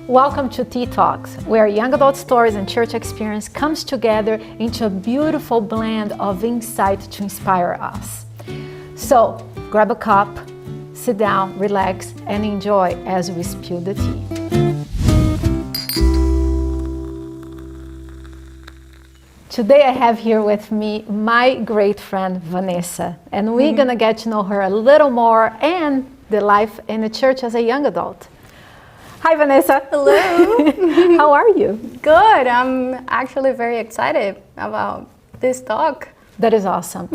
Welcome to Tea Talks, where young adult stories and church experience comes together into a beautiful blend of insight to inspire us. So, grab a cup, sit down, relax, and enjoy as we spill the tea. Today I have here with me my great friend Vanessa, and we're gonna get to know her a little more and the life in the church as a young adult. Hi Vanessa. Hello. How are you? Good. I'm actually very excited about this talk. That is awesome.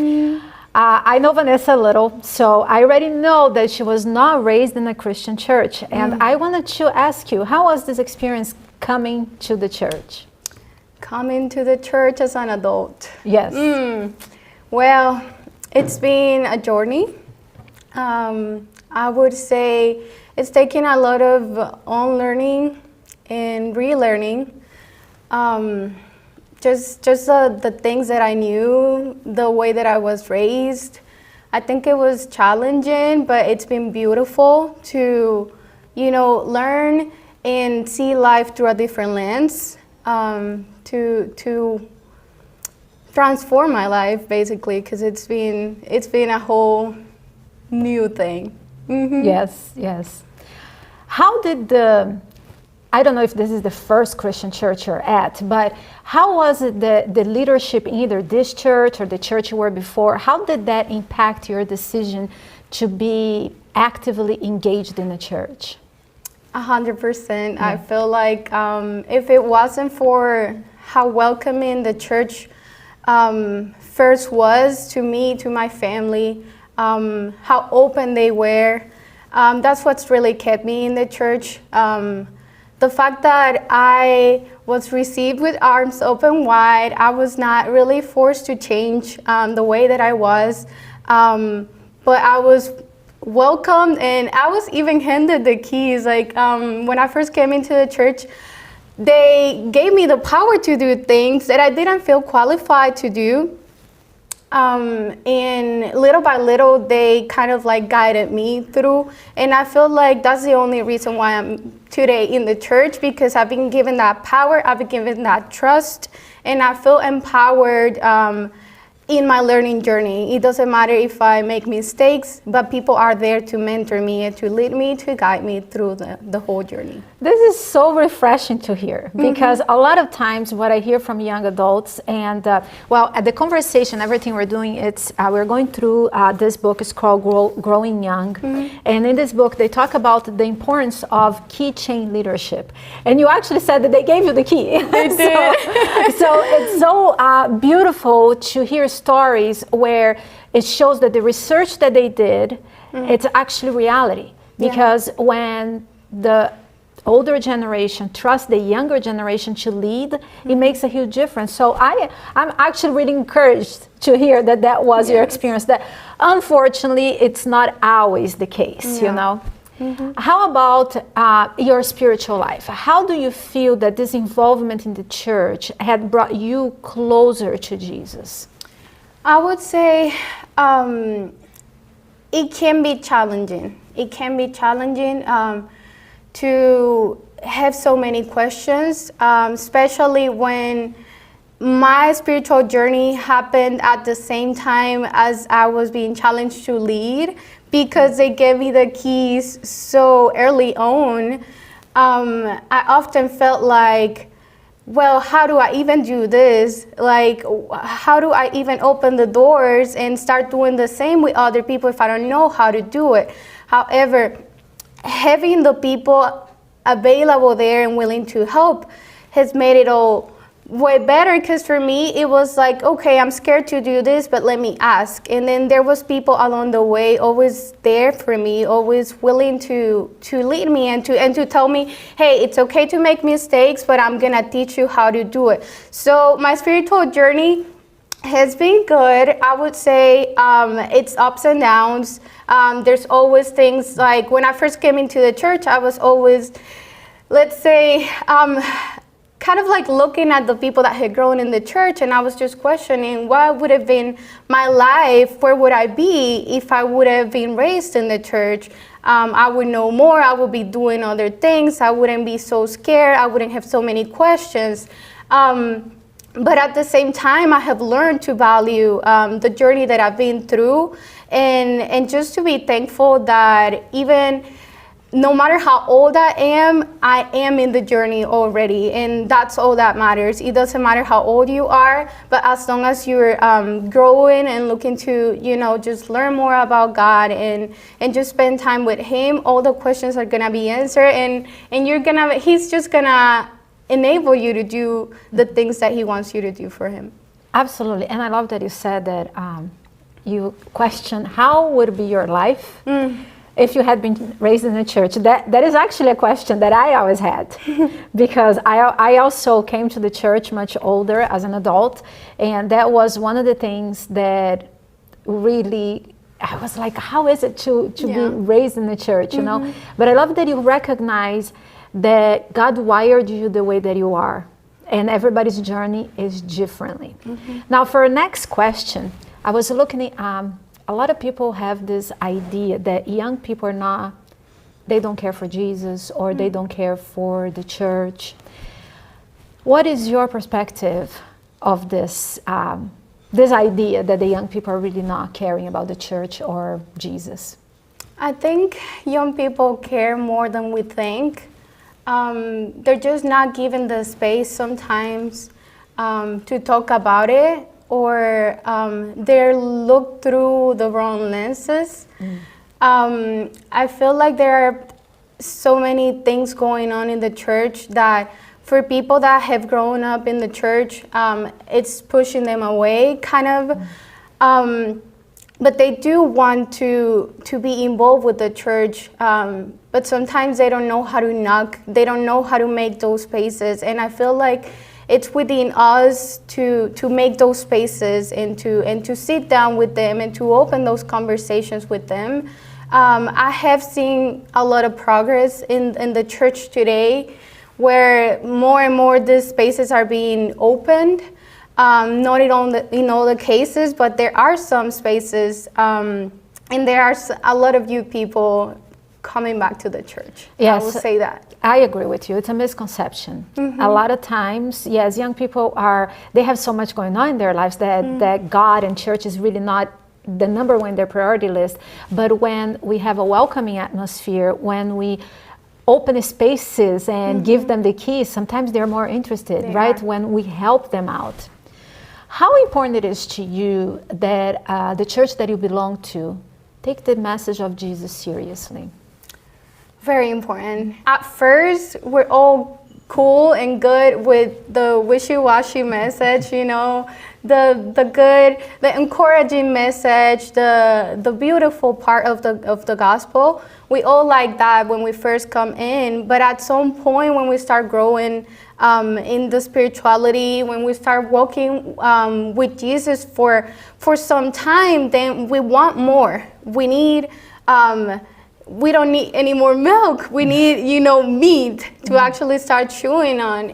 I know Vanessa a little, so I already know that she was not raised in a Christian church, and I wanted to ask you, how was this experience coming to the church? Coming to the church as an adult. Yes. Well, it's been a journey. I would say it's taken a lot of unlearning and relearning. Just the things that I knew, the way that I was raised. I think it was challenging, but it's been beautiful to, learn and see life through a different lens, to transform my life basically, because it's been a whole new thing. Yes. How did I don't know if this is the first Christian church you're at, but how was it the leadership in either this church or the church you were before, how did that impact your decision to be actively engaged in the church? 100%. I feel like if it wasn't for how welcoming the church first was to me, to my family, how open they were, that's what's really kept me in the church. The fact that I was received with arms open wide, I was not really forced to change the way that I was, but I was welcomed and I was even handed the keys. Like when I first came into the church, they gave me the power to do things that I didn't feel qualified to do. And little by little, they kind of like guided me through. And I feel like that's the only reason why I'm today in the church, because I've been given that power, I've been given that trust, and I feel empowered in my learning journey. It doesn't matter if I make mistakes, but people are there to mentor me and to lead me, to guide me through the whole journey. This is so refreshing to hear, because a lot of times what I hear from young adults, and at the conversation, everything we're doing, we're going through this book. It's called Growing Young, and in this book they talk about the importance of key chain leadership. And you actually said that they gave you the key. They did. So it's so beautiful to hear stories where it shows that the research that they did, it's actually reality. Because when the older generation trusts the younger generation to lead, it makes a huge difference. So I'm actually really encouraged to hear that was your experience. That unfortunately, it's not always the case, How about your spiritual life? How do you feel that this involvement in the church had brought you closer to Jesus? I would say it can be challenging. It can be challenging to have so many questions, especially when my spiritual journey happened at the same time as I was being challenged to lead, because they gave me the keys so early on. I often felt like, well, how do I even do this? Like, how do I even open the doors and start doing the same with other people if I don't know how to do it? However, having the people available there and willing to help has made it all way better, because for me it was like, okay, I'm scared to do this, but let me ask. And then there was people along the way always there for me, always willing to lead me and to tell me, hey, it's okay to make mistakes, but I'm gonna teach you how to do it. So my spiritual journey has been good. I would say it's ups and downs. There's always things like when I first came into the church, I was always, let's say, kind of like looking at the people that had grown in the church, and I was just questioning what would have been my life, where would I be if I would have been raised in the church. I would know more, I would be doing other things, I wouldn't be so scared, I wouldn't have so many questions. But at the same time, I have learned to value the journey that I've been through, and just to be thankful that even no matter how old I am in the journey already, and that's all that matters. It doesn't matter how old you are, but as long as you're growing and looking to, just learn more about God and just spend time with Him, all the questions are gonna be answered, and He's just gonna enable you to do the things that He wants you to do for Him. Absolutely. And I love that you said that you question how would be your life if you had been raised in a church. That is actually a question that I always had because I also came to the church much older as an adult, and that was one of the things that really I was like, how is it to be raised in the church, you know? But I love that you recognize that God wired you the way that you are, and everybody's journey is differently. Now, for our next question, I was looking at a lot of people have this idea that young people they don't care for Jesus, or they don't care for the church. What is your perspective of this this idea that the young people are really not caring about the church or Jesus? I think young people care more than we think. They're just not given the space sometimes to talk about it, or they're looked through the wrong lenses. I feel like there are so many things going on in the church that for people that have grown up in the church, it's pushing them away, kind of. But they do want to be involved with the church, but sometimes they don't know how to knock. They don't know how to make those spaces, and I feel like it's within us to make those spaces and to sit down with them and to open those conversations with them. I have seen a lot of progress in the church today, where more and more these spaces are being opened. Not in all the cases, but there are some spaces, and there are a lot of youth people coming back to the church. Yes, I will say that. I agree with you. It's a misconception. A lot of times, yes, young people they have so much going on in their lives that God and church is really not the number one in their priority list. But when we have a welcoming atmosphere, when we open spaces and give them the keys, sometimes they're more interested, right? When we help them out. How important it is to you that the church that you belong to take the message of Jesus seriously? Very important. At first, we're all cool and good with the wishy-washy message, the encouraging message, the beautiful part of the gospel. We all like that when we first come in, but at some point when we start growing in the spirituality, when we start walking with Jesus for some time, then we want more. We don't need any more milk. We need, meat to actually start chewing on.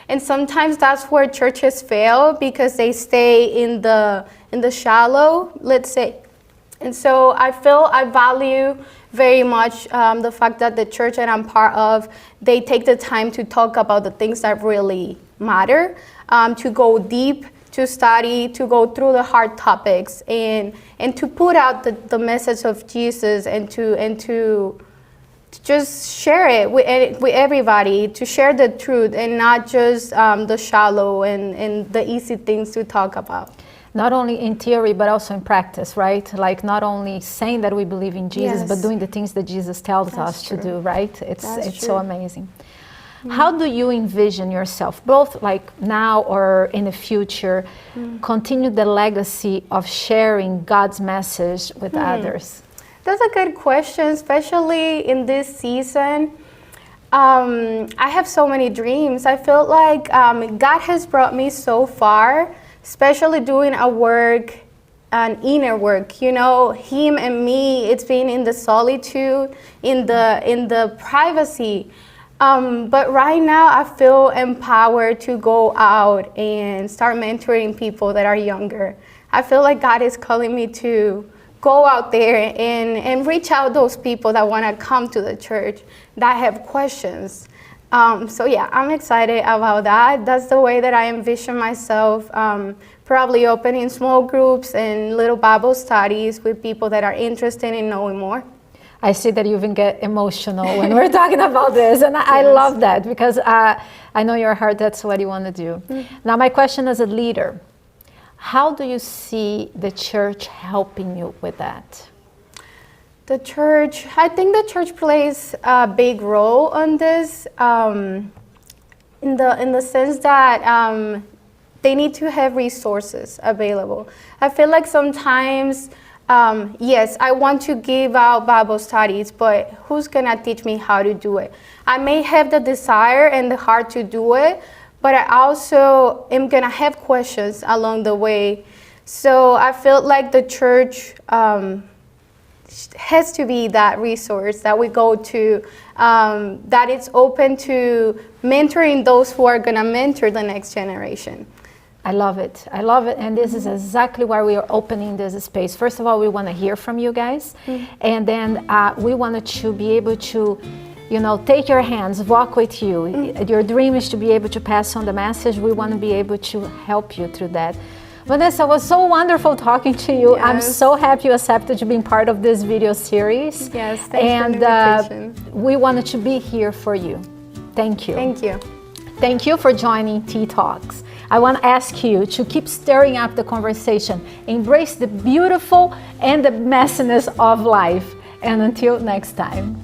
And sometimes that's where churches fail, because they stay in the shallow, let's say. And so I value very much the fact that the church that I'm part of, they take the time to talk about the things that really matter, to go deep, to study, to go through the hard topics, and to put out the message of Jesus, and to just share it with everybody, to share the truth and not just the shallow and the easy things to talk about. Not only in theory, but also in practice, right? Like not only saying that we believe in Jesus, but doing the things that Jesus tells us to do, right? It's so amazing. How do you envision yourself, both like now or in the future, continue the legacy of sharing God's message with others? That's a good question, especially in this season. I have so many dreams. I feel like God has brought me so far, especially doing an inner work. Him and me, it's been in the solitude, in the privacy. But right now, I feel empowered to go out and start mentoring people that are younger. I feel like God is calling me to go out there and reach out those people that want to come to the church, that have questions. So yeah, I'm excited about that. That's the way that I envision myself, probably opening small groups and little Bible studies with people that are interested in knowing more. I see that you even get emotional when we're talking about this, and I Yes. love that because I know your heart, that's what you want to do. Now, my question as a leader, how do you see the church helping you with that? The church, I think the church plays a big role on this, in the sense that they need to have resources available. I feel like sometimes, yes, I want to give out Bible studies, but who's gonna teach me how to do it? I may have the desire and the heart to do it, but I also am gonna have questions along the way. So I feel like the church has to be that resource that we go to, that it's open to mentoring those who are gonna mentor the next generation. I love it. I love it. And this is exactly why we are opening this space. First of all, we want to hear from you guys. And then we wanted to be able to, you know, take your hands, walk with you. Your dream is to be able to pass on the message. We want to be able to help you through that. Vanessa, it was so wonderful talking to you. I'm Yes. so happy you accepted to be part of this video series. Yes, thanks and for the invitation. we wanted to be here for you. Thank you. Thank you. Thank you for joining Tea Talks. I want to ask you to keep stirring up the conversation. Embrace the beautiful and the messiness of life. And until next time.